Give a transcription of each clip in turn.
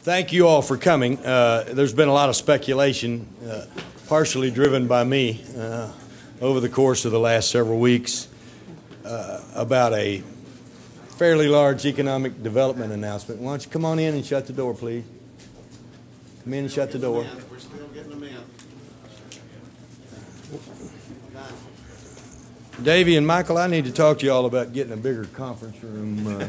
Thank you all for coming. There's been a lot of speculation, partially driven by me, over the course of the last several weeks about a fairly large economic development announcement. Why don't you come on in and shut the door, please? Come in and shut the door. We're still getting them in. Davey and Michael, I need to talk to you all about getting a bigger conference room.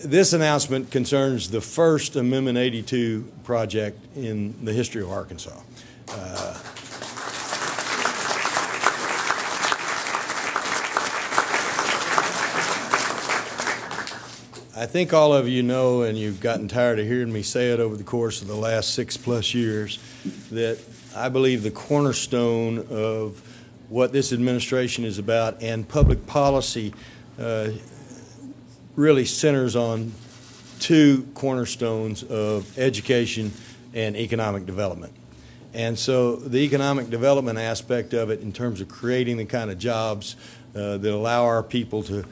This announcement concerns the first Amendment 82 project in the history of Arkansas. I think all of you know, and you've gotten tired of hearing me say it over the course of the last 6+ years, that I believe the cornerstone of what this administration is about and public policy really centers on two cornerstones of education and economic development. And so the economic development aspect of it in terms of creating the kind of jobs that allow our people to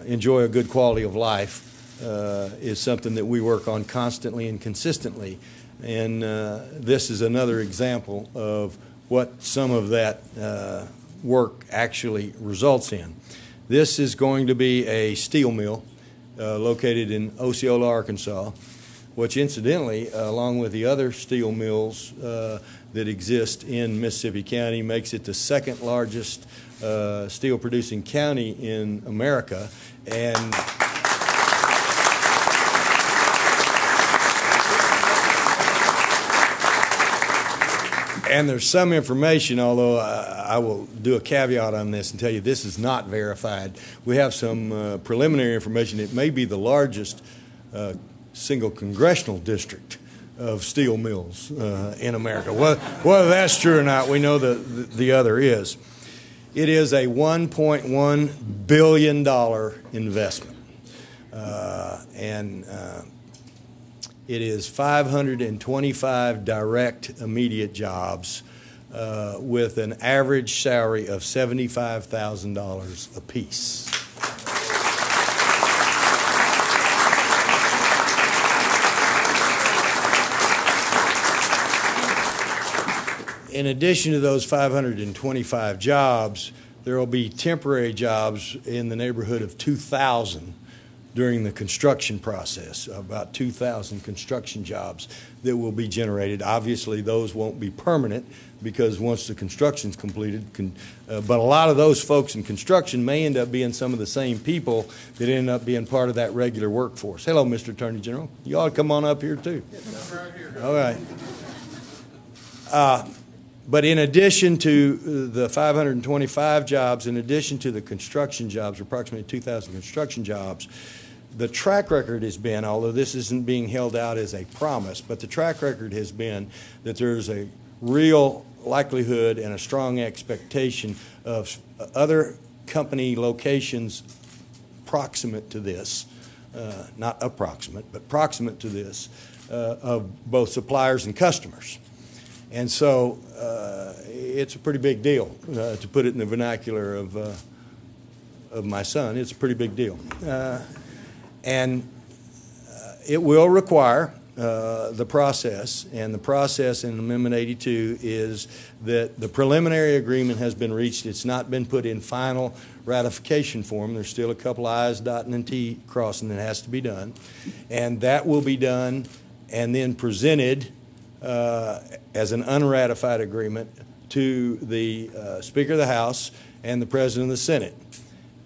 enjoy a good quality of life is something that we work on constantly and consistently. And this is another example of what some of that work actually results in. This is going to be a steel mill located in Osceola, Arkansas, which incidentally, along with the other steel mills that exist in Mississippi County, makes it the second largest steel producing county in America. And there's some information, although I will do a caveat on this and tell you this is not verified. We have some preliminary information. It may be the largest single congressional district of steel mills in America. Whether that's true or not, we know the other is. It is a $1.1 billion investment. It is 525 direct, immediate jobs with an average salary of $75,000 apiece. In addition to those 525 jobs, there will be temporary jobs in the neighborhood of 2,000 during the construction process, about 2,000 construction jobs that will be generated. Obviously, those won't be permanent because once the construction's completed, but a lot of those folks in construction may end up being some of the same people that end up being part of that regular workforce. Hello, Mr. Attorney General. You ought to come on up here, too. Right here. All right. But in addition to the 525 jobs, in addition to the construction jobs, approximately 2,000 construction jobs, the track record has been, although this isn't being held out as a promise, but the track record has been that there's a real likelihood and a strong expectation of other company locations proximate to this, not approximate, but proximate to this, of both suppliers and customers. And so it's a pretty big deal, to put it in the vernacular of my son. It's a pretty big deal. And it will require the process, and the process in Amendment 82 is that the preliminary agreement has been reached. It's not been put in final ratification form. There's still a couple I's dotting and T crossing that has to be done. And that will be done and then presented as an unratified agreement to the Speaker of the House and the President of the Senate.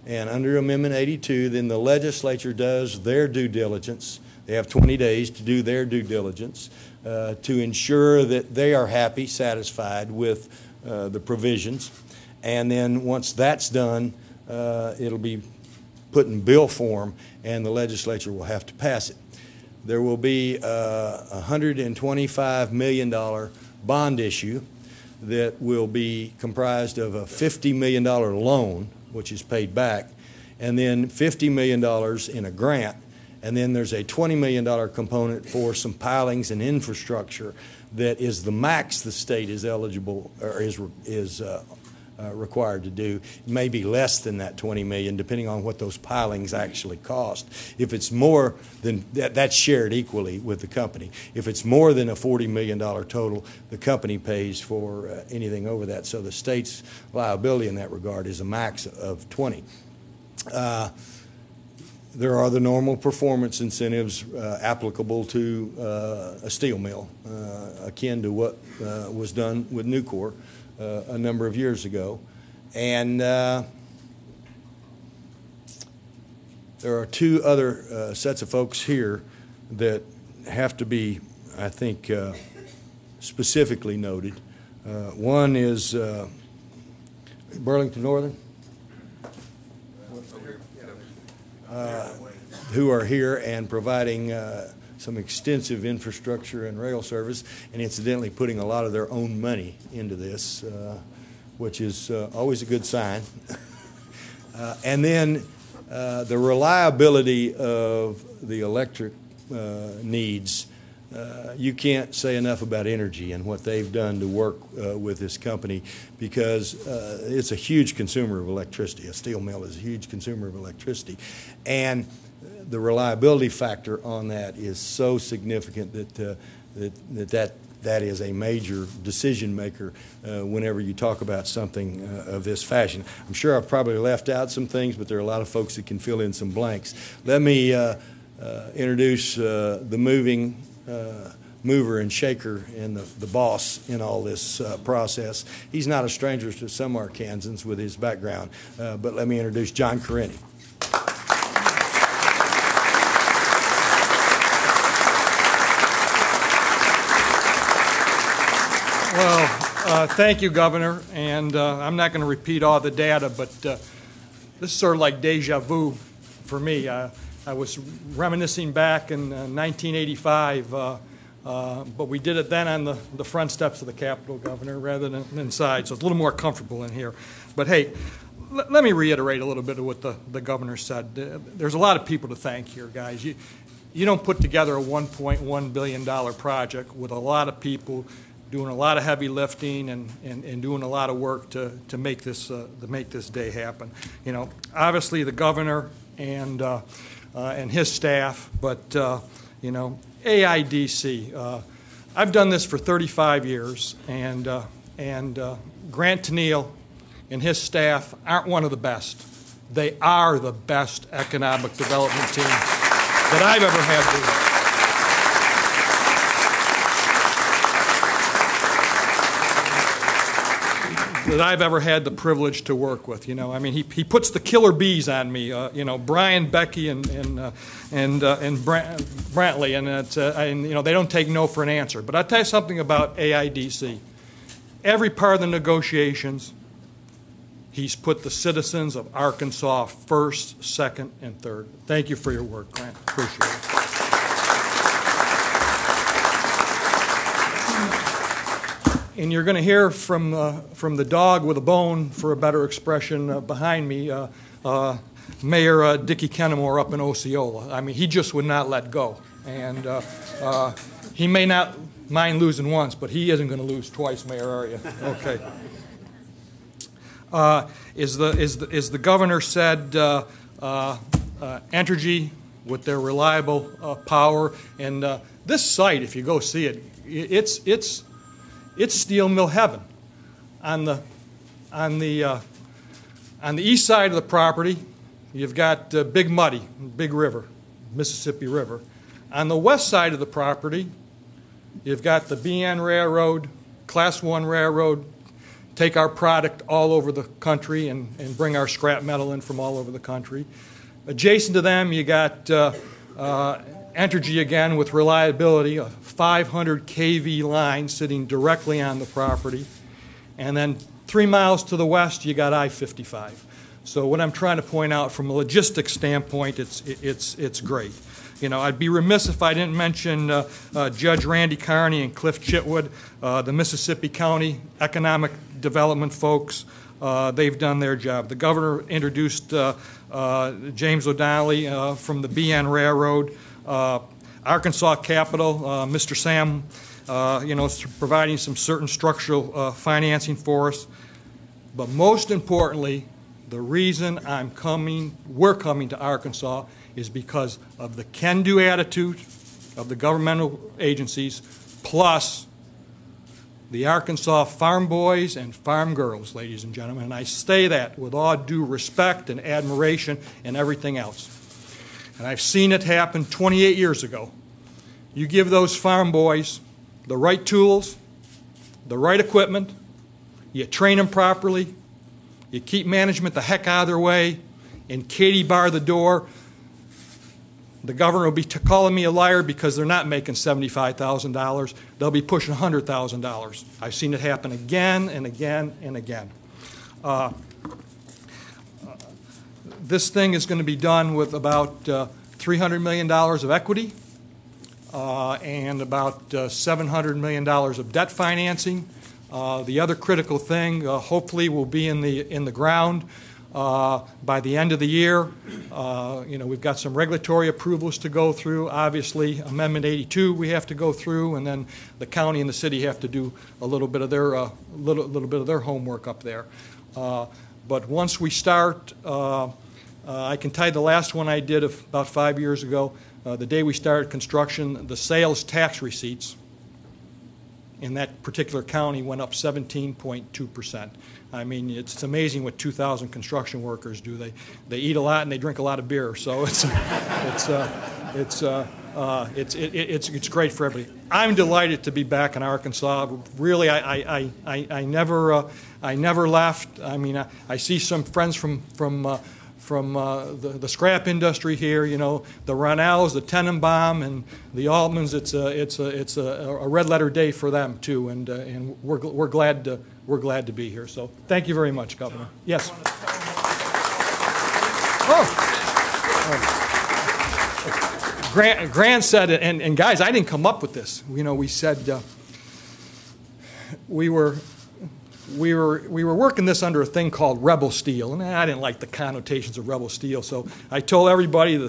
And under Amendment 82, then the legislature does their due diligence. They have 20 days to do their due diligence to ensure that they are happy, satisfied with the provisions. And then once that's done, it'll be put in bill form, and the legislature will have to pass it. There will be a $125 million bond issue that will be comprised of a $50 million loan, which is paid back, and then $50 million in a grant, and then there's a $20 million component for some pilings and infrastructure that is the max the state is eligible or is required to do. It may be less than that 20 million, depending on what those pilings actually cost. If it's more than that, that's shared equally with the company. If it's more than a $40 million total, the company pays for anything over that. So the state's liability in that regard is a max of 20. There are the normal performance incentives applicable to a steel mill, akin to what was done with Nucor a number of years ago. And there are two other sets of folks here that have to be, I think, specifically noted. One is Burlington Northern, who are here and providing some extensive infrastructure and rail service, and incidentally putting a lot of their own money into this, which is always a good sign. And then the reliability of the electric needs. You can't say enough about energy and what they've done to work with this company, because it's a huge consumer of electricity. A steel mill is a huge consumer of electricity. And the reliability factor on that is so significant that is a major decision maker whenever you talk about something of this fashion. I'm sure I've probably left out some things, but there are a lot of folks that can fill in some blanks. Let me introduce the mover and shaker and the boss in all this process. He's not a stranger to some Arkansans with his background, but let me introduce John Correnti. Well, thank you, Governor, and I'm not going to repeat all the data, but this is sort of like deja vu for me. I was reminiscing back in 1985, but we did it then on the front steps of the Capitol, Governor, rather than inside, so it's a little more comfortable in here. But hey, let me reiterate a little bit of what the Governor said. There's a lot of people to thank here, guys. You don't put together a $1.1 billion project with a lot of people doing a lot of heavy lifting and doing a lot of work to make this day happen. You know, obviously the Governor and his staff, but you know, AIDC. I've done this for 35 years, and Grant Tennille and his staff aren't one of the best. They are the best economic development team that I've ever had. That I've ever had the privilege to work with. You know, I mean, he puts the killer bees on me. You know, Brian, Becky, and Brantley, and it's and you know, they don't take no for an answer. But I'll tell you something about AIDC. Every part of the negotiations, he's put the citizens of Arkansas first, second, and third. Thank you for your work, Grant. Appreciate it. And you're going to hear from the dog with a bone, for a better expression, behind me, Mayor Dickey Kennemore up in Osceola. I mean, he just would not let go. And he may not mind losing once, but he isn't going to lose twice, Mayor, are you? Okay. As the Governor said, Entergy, with their reliable power, and this site, if you go see it, it's steel mill heaven. On the east side of the property, you've got Big Muddy, Big River, Mississippi River. On the west side of the property, you've got the BN Railroad, Class 1 Railroad, take our product all over the country and bring our scrap metal in from all over the country. Adjacent to them, you got Entergy again with reliability, a 500 kV line sitting directly on the property. And then 3 miles to the west, you got I-55. So what I'm trying to point out from a logistics standpoint, it's great. You know, I'd be remiss if I didn't mention Judge Randy Carney and Cliff Chitwood, the Mississippi County Economic Development folks. They've done their job. The Governor introduced James O'Donnelly from the BN Railroad. Arkansas Capital, Mr. Sam, you know, is providing some certain structural financing for us. But most importantly, the reason we're coming to Arkansas is because of the can-do attitude of the governmental agencies, plus the Arkansas farm boys and farm girls, ladies and gentlemen. And I say that with all due respect and admiration and everything else. And I've seen it happen 28 years ago. You give those farm boys the right tools, the right equipment, you train them properly, you keep management the heck out of their way, and Katie bar the door, the governor will be calling me a liar because they're not making $75,000. They'll be pushing $100,000. I've seen it happen again and again and again. This thing is going to be done with about $300 million of equity and about $700 million of debt financing. The other critical thing, hopefully, will be in the ground by the end of the year. We've got some regulatory approvals to go through. Obviously, Amendment 82 we have to go through, and then the county and the city have to do a little bit of their little bit of their homework up there. But once we start, I can tell you the last one I did about 5 years ago. The day we started construction, the sales tax receipts in that particular county went up 17.2%. I mean, it's amazing what 2,000 construction workers do. They eat a lot and they drink a lot of beer, so it's great for everybody. I'm delighted to be back in Arkansas. Really, I never left. I mean, I see some friends from the scrap industry here, the Ronells, the Tenenbaum, and the Altmans. It's a red letter day for them too, and we're glad to be here. So thank you very much, Governor. Yes. Grant said it, and guys, I didn't come up with this. We said we were working this under a thing called rebel steel, and I didn't like the connotations of rebel steel. So I told everybody, the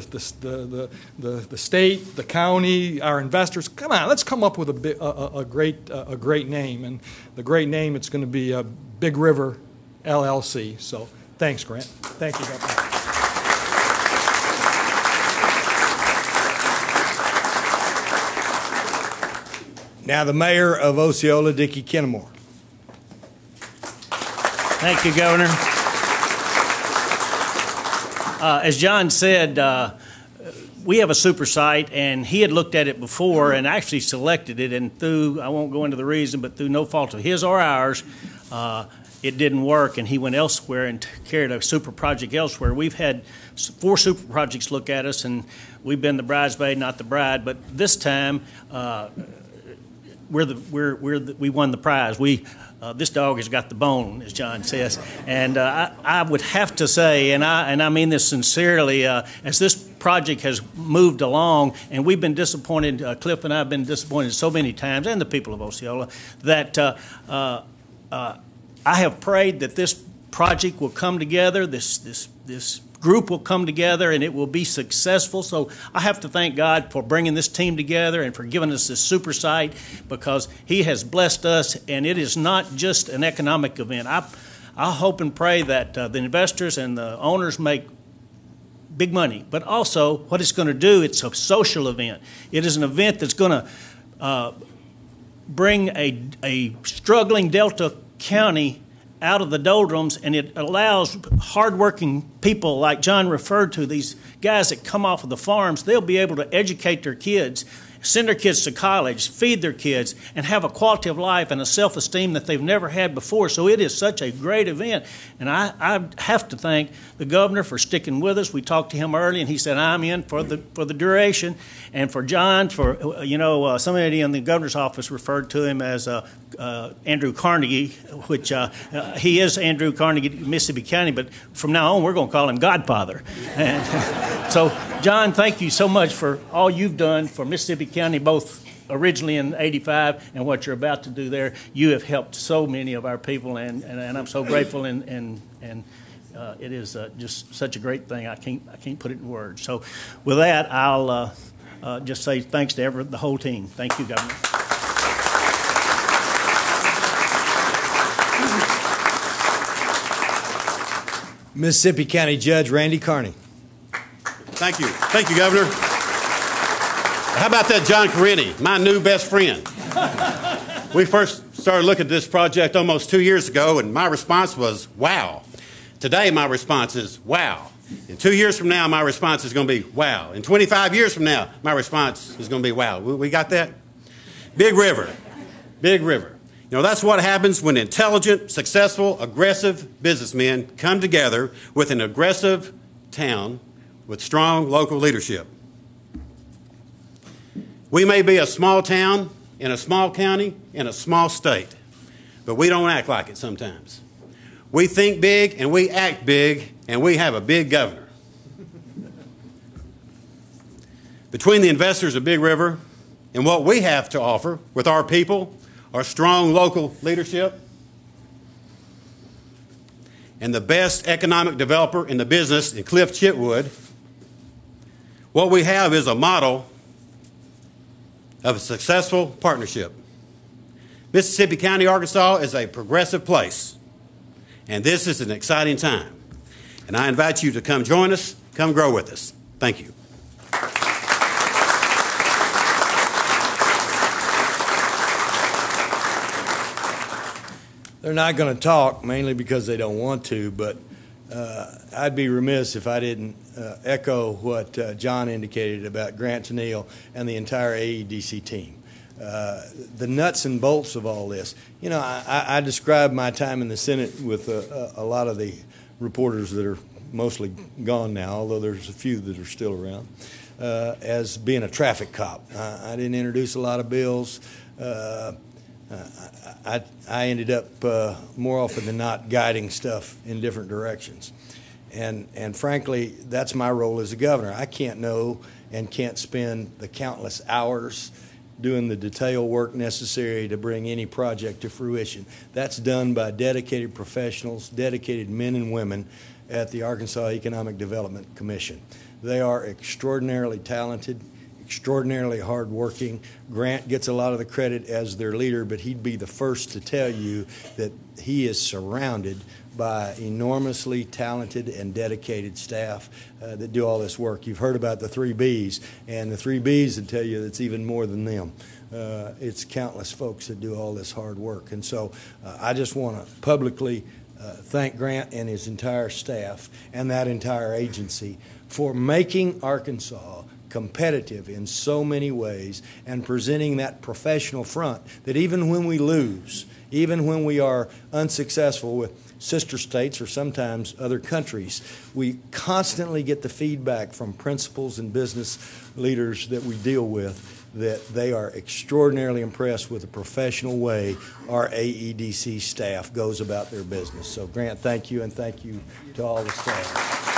state, the county, our investors, come on, let's come up with a great name. And the great name, it's going to be Big River LLC. So thanks, Grant. Thank you, Governor. Now the mayor of Osceola, Dickie Kennemore. Thank you, Governor. As John said, we have a super site, and he had looked at it before and actually selected it, and through, I won't go into the reason, but through no fault of his or ours, it didn't work, and he went elsewhere and carried a super project elsewhere. We've had 4 super projects look at us, and we've been the bridesmaid, not the bride, but this time we won the prize. This dog has got the bone, as John says, and I would have to say, and I mean this sincerely, as this project has moved along, and we've been disappointed. Cliff and I have been disappointed so many times, and the people of Osceola, that I have prayed that this project will come together. This group will come together and it will be successful. So I have to thank God for bringing this team together and for giving us this super site, because He has blessed us, and it is not just an economic event. I hope and pray that the investors and the owners make big money, but also what it's going to do, it's a social event. It is an event that's going to bring a struggling Delta County out of the doldrums, and it allows hardworking people like John referred to, these guys that come off of the farms, they'll be able to educate their kids, send their kids to college, feed their kids, and have a quality of life and a self-esteem that they've never had before. So it is such a great event. And I have to thank the governor for sticking with us. We talked to him early, and he said, I'm in for the duration. And for John, somebody in the governor's office referred to him as Andrew Carnegie, which he is Andrew Carnegie, Mississippi County, but from now on we're going to call him Godfather. And so, John, thank you so much for all you've done for Mississippi County, both originally in '85 and what you're about to do there. You have helped so many of our people, and I'm so grateful, and it is just such a great thing. I can't put it in words. So, with that, I'll just say thanks to the whole team. Thank you, Governor. Mississippi County Judge Randy Carney. Thank you. Thank you, Governor. How about that John Correnti, my new best friend? We first started looking at this project almost 2 years ago, and my response was, wow. Today, my response is, wow. And 2 years from now, my response is going to be, wow. And 25 years from now, my response is going to be, wow. We got that? Big River. Big River. You know, that's what happens when intelligent, successful, aggressive businessmen come together with an aggressive town with strong local leadership. We may be a small town in a small county in a small state, but we don't act like it sometimes. We think big and we act big, and we have a big governor. Between the investors of Big River and what we have to offer with our people, our strong local leadership, and the best economic developer in the business in Cliff Chitwood, what we have is a model of a successful partnership. Mississippi County, Arkansas is a progressive place, and this is an exciting time. And I invite you to come join us, come grow with us. Thank you. They're not going to talk, mainly because they don't want to, but I'd be remiss if I didn't echo what John indicated about Grant Tennille and the entire AEDC team. The nuts and bolts of all this. You know, I described my time in the Senate with a lot of the reporters that are mostly gone now, although there's a few that are still around, as being a traffic cop. I didn't introduce a lot of bills. I ended up more often than not guiding stuff in different directions. And frankly, that's my role as a governor. I can't know and can't spend the countless hours doing the detail work necessary to bring any project to fruition. That's done by dedicated professionals, dedicated men and women at the Arkansas Economic Development Commission. They are extraordinarily talented, extraordinarily hardworking. Grant gets a lot of the credit as their leader, but he'd be the first to tell you that he is surrounded by enormously talented and dedicated staff that do all this work. You've heard about the 3 Bs, and the 3 Bs would tell you it's even more than them. It's countless folks that do all this hard work. And so I just want to publicly thank Grant and his entire staff and that entire agency for making Arkansas competitive in so many ways and presenting that professional front that even when we lose, even when we are unsuccessful with sister states or sometimes other countries, we constantly get the feedback from principals and business leaders that we deal with that they are extraordinarily impressed with the professional way our AEDC staff goes about their business. So, Grant, thank you, and thank you to all the staff.